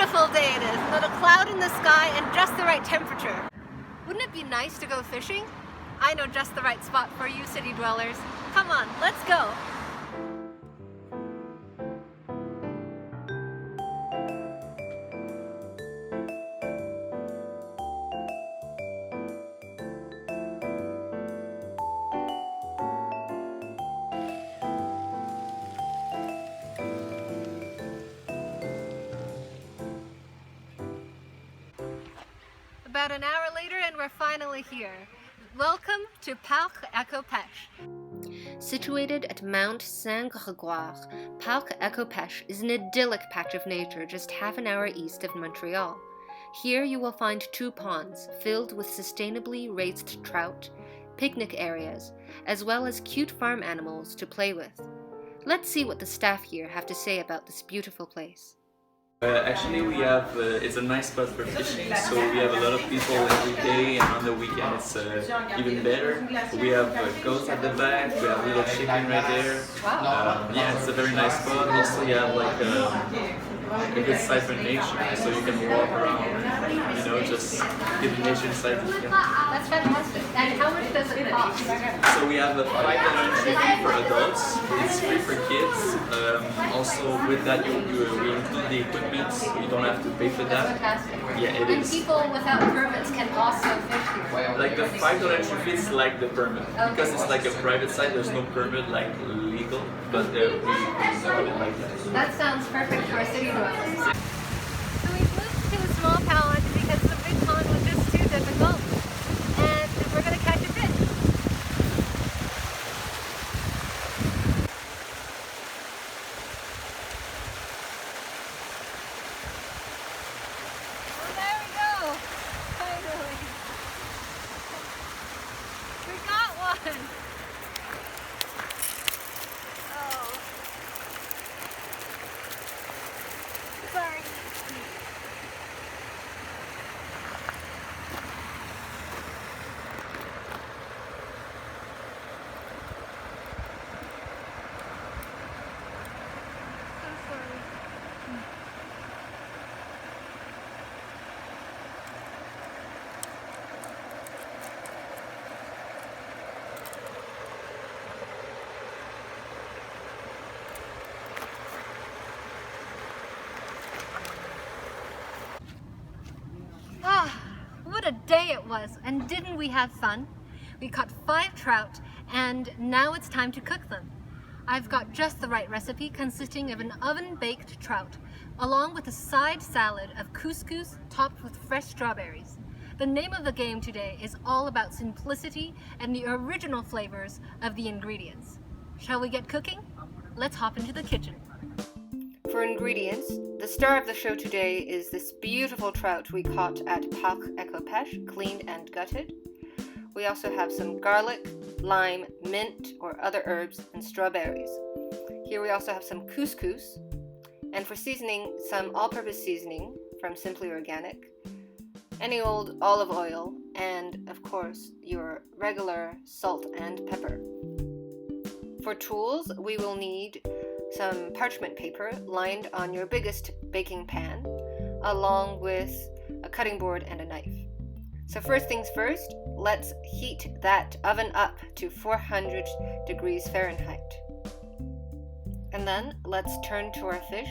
beautiful day it is. Not a cloud in the sky and just the right temperature. Wouldn't it be nice to go fishing? I know just the right spot for you city dwellers. Come on, let's go. About an hour later and we're finally here. Welcome to Parc Situated at Mount Saint-Grégoire, Parc is an idyllic patch of nature just half an hour east of Montreal. Here you will find 2 ponds filled with sustainably raised trout, picnic areas, as well as cute farm animals to play with. Let's see what the staff here have to say about this beautiful place. Actually, we have, it's a nice spot for fishing, so we have a lot of people every day, and on the weekend it's even better. We have goats at the back, we have a little chicken right there. Yeah, it's a very nice spot. Also, you have like a good side for nature, so you can walk around and, just get the nature side. That's fantastic. And how much does it cost? So we have a $5 entry fee for adults, it's free for kids. Also with that, we include the equipment, so you don't have to pay for that. Fantastic. Yeah, it and is. People without permits can also fish here. Like the $5 entry fee is like the permit. Because it's like a private site, there's no permit like legal, but we have it like that. That sounds perfect for a city dwellers. So we moved to a small pond because the big pond was just too difficult. And we're going to catch a fish. Well, there we go. Finally. We got one. Oh. Sorry. So sorry. Ah, what a day it was, and didn't we have fun? We caught 5 trout, and now it's time to cook them. I've got just the right recipe consisting of an oven-baked trout, along with a side salad of couscous topped with fresh strawberries. The name of the game today is all about simplicity and the original flavors of the ingredients. Shall we get cooking? Let's hop into the kitchen. For ingredients, the star of the show today is this beautiful trout we caught at Parc, cleaned and gutted. We also have some garlic, lime, mint, or other herbs, and strawberries. Here we also have some couscous, and for seasoning, some all-purpose seasoning from Simply Organic, any old olive oil, and of course, your regular salt and pepper. For tools, we will need some parchment paper lined on your biggest baking pan, along with a cutting board and a knife. So first things first, let's heat that oven up to 400 degrees Fahrenheit. And then let's turn to our fish,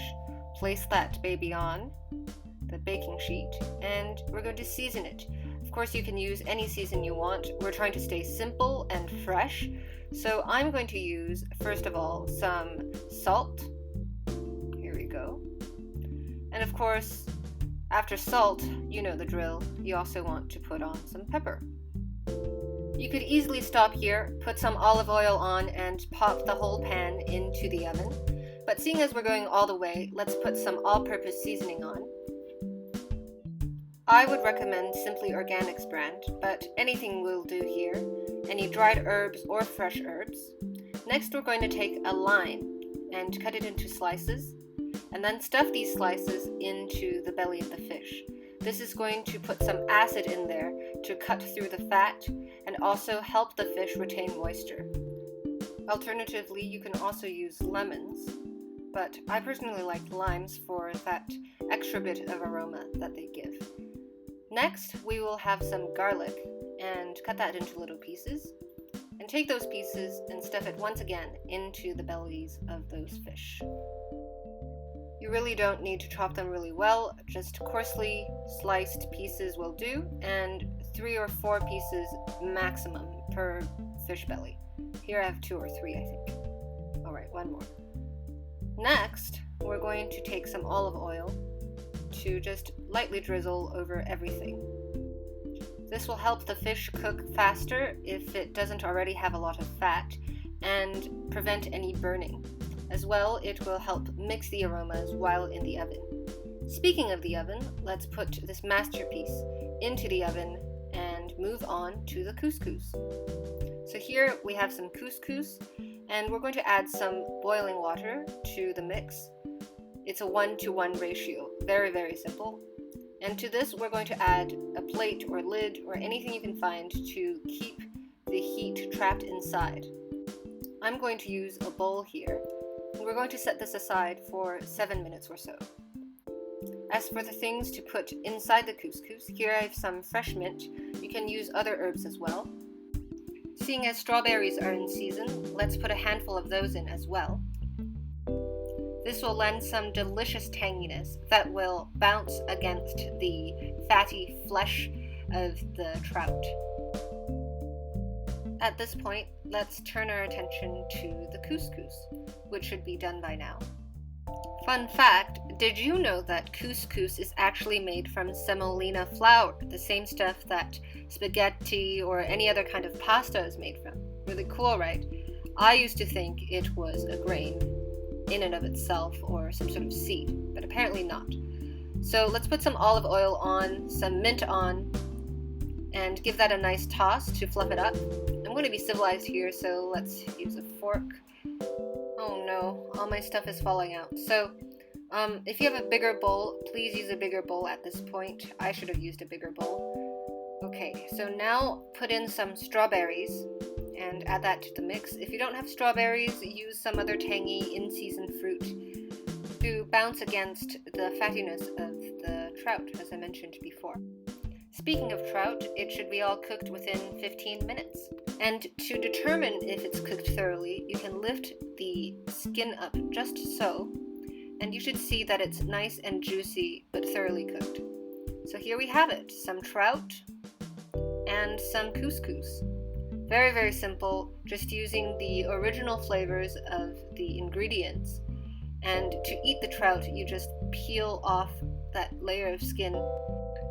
place that baby on the baking sheet, and we're going to season it. Of course, you can use any season you want. We're trying to stay simple and fresh. So I'm going to use, first of all, some salt. Here we go. And of course, after salt, you know the drill. You also want to put on some pepper. You could easily stop here, put some olive oil on, and pop the whole pan into the oven. But seeing as we're going all the way, let's put some all-purpose seasoning on. I would recommend Simply Organic's brand, but anything will do here. Any dried herbs or fresh herbs. Next, we're going to take a lime and cut it into slices, and then stuff these slices into the belly of the fish. This is going to put some acid in there to cut through the fat and also help the fish retain moisture. Alternatively, you can also use lemons. but I personally like limes for that extra bit of aroma that they give. Next, we will have some garlic and cut that into little pieces, and take those pieces and stuff it once again into the bellies of those fish. You really don't need to chop them really well, just coarsely sliced pieces will do, and 3 or 4 pieces maximum per fish belly. Here I have 2 or 3, I think. Alright, 1 more. Next, we're going to take some olive oil to just lightly drizzle over everything. This will help the fish cook faster if it doesn't already have a lot of fat, and prevent any burning. As well, it will help mix the aromas while in the oven. Speaking of the oven, let's put this masterpiece into the oven and move on to the couscous. So here we have some couscous, and we're going to add some boiling water to the mix. It's a 1-to-1 ratio, very, very simple. And to this, we're going to add a plate or lid or anything you can find to keep the heat trapped inside. I'm going to use a bowl here, and we're going to set this aside for 7 minutes or so. As for the things to put inside the couscous, here I have some fresh mint. You can use other herbs as well. Seeing as strawberries are in season, let's put a handful of those in as well. This will lend some delicious tanginess that will bounce against the fatty flesh of the trout. At this point, let's turn our attention to the couscous, which should be done by now. Fun fact, did you know that couscous is actually made from semolina flour, the same stuff that spaghetti or any other kind of pasta is made from? Really cool, right? I used to think it was a grain in and of itself or some sort of seed, but apparently not. So let's put some olive oil on, some mint on, and give that a nice toss to fluff it up. I'm going to be civilized here, so let's use a fork. Oh no, all my stuff is falling out. So if you have a bigger bowl, please use a bigger bowl at this point. I should have used a bigger bowl. Okay, so now put in some strawberries and add that to the mix. If you don't have strawberries, use some other tangy in-season fruit to bounce against the fattiness of the trout, as I mentioned before. Speaking of trout, it should be all cooked within 15 minutes. And to determine if it's cooked thoroughly, you can lift the skin up just so, and you should see that it's nice and juicy but thoroughly cooked. So here we have it, some trout and some couscous. Very, very simple, just using the original flavors of the ingredients. And to eat the trout, you just peel off that layer of skin.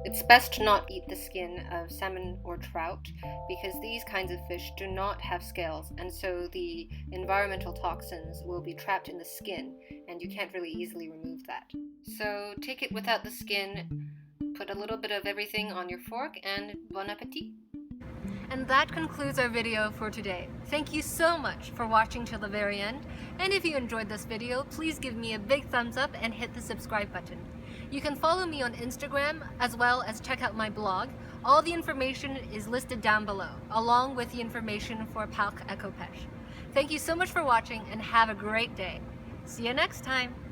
It's best to not eat the skin of salmon or trout because these kinds of fish do not have scales, and so the environmental toxins will be trapped in the skin and you can't really easily remove that. So take it without the skin, put a little bit of everything on your fork, and bon appetit! And that concludes our video for today. Thank you so much for watching till the very end, and if you enjoyed this video, please give me a big thumbs up and hit the subscribe button. You can follow me on Instagram as well as check out my blog. All the information is listed down below, along with the information for Parc Ecopêche. Thank you so much for watching and have a great day. See you next time!